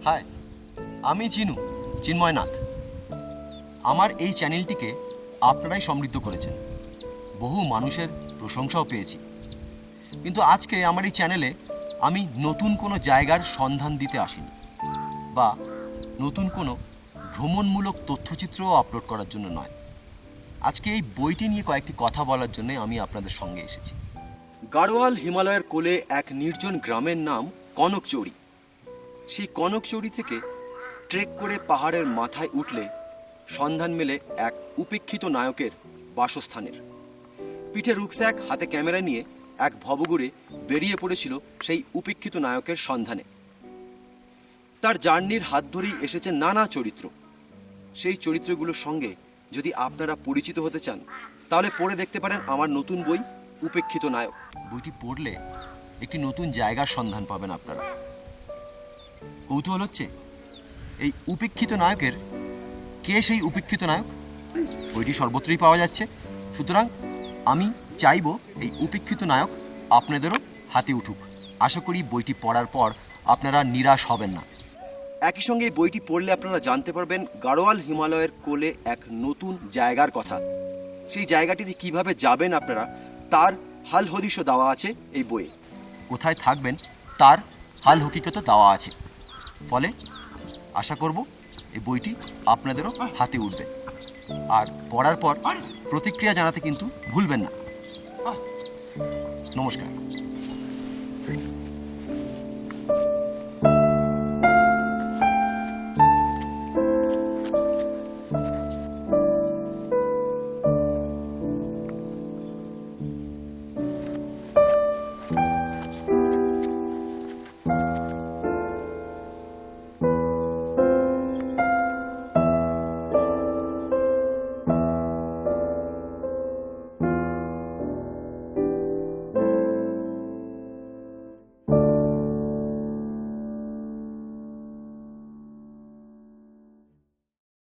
High, আমি চিন্ময় নাথ। আমার এই চ্যানেলটিকে আপনারাই সমৃদ্ধ করেছেন, বহু মানুষের প্রশংসাও পেয়েছি। কিন্তু আজকে আমার এই চ্যানেলে আমি নতুন কোনো জায়গার সন্ধান দিতে আসিনি, বা নতুন কোনো ভ্রমণমূলক তথ্যচিত্রও আপলোড করার জন্য নয়। আজকে এই বইটি নিয়ে কয়েকটি কথা বলার জন্য আমি আপনাদের সঙ্গে এসেছি। গাড়োয়াল হিমালয়ের কোলে এক নির্জন গ্রামের নাম কনকচৌরি। সেই কনকচৌরি থেকে ট্রেক করে পাহাড়ের মাথায় উঠলে সন্ধান মেলে এক উপেক্ষিত নায়কের বাসস্থানের। পিঠে রুকস্যাক, হাতে ক্যামেরা নিয়ে এক ভবঘুরে বেরিয়ে পড়েছিল সেই উপেক্ষিত নায়কের সন্ধানে। তার জার্নির হাত ধরেই এসেছে নানা চরিত্র। সেই চরিত্রগুলোর সঙ্গে যদি আপনারা পরিচিত হতে চান, তাহলে পড়ে দেখতে পারেন আমার নতুন বই উপেক্ষিত নায়ক। বইটি পড়লে একটি নতুন জায়গার সন্ধান পাবেন আপনারা। কৌতূহল হচ্ছে এই উপেক্ষিত নায়কের কে সেই উপেক্ষিত নায়ক? বইটি সর্বত্রই পাওয়া যাচ্ছে, সুতরাং আমি চাইব এই উপেক্ষিত নায়ক আপনাদেরও হাতে উঠুক। আশা করি বইটি পড়ার পর আপনারা নিরাশ হবেন না। একই সঙ্গে এই বইটি পড়লে আপনারা জানতে পারবেন গাড়োয়াল হিমালয়ের কোলে এক নতুন জায়গার কথা। সেই জায়গাটিতে কিভাবে যাবেন আপনারা, তার হাল হদিশও দেওয়া আছে এই বইয়ে। কোথায় থাকবেন তার হাল হকিকতও দেওয়া আছে। ফলে আশা করব এই বইটি আপনাদেরও হাতে উঠবে। আর পড়ার পর প্রতিক্রিয়া জানাতে কিন্তু ভুলবেন না। নমস্কার।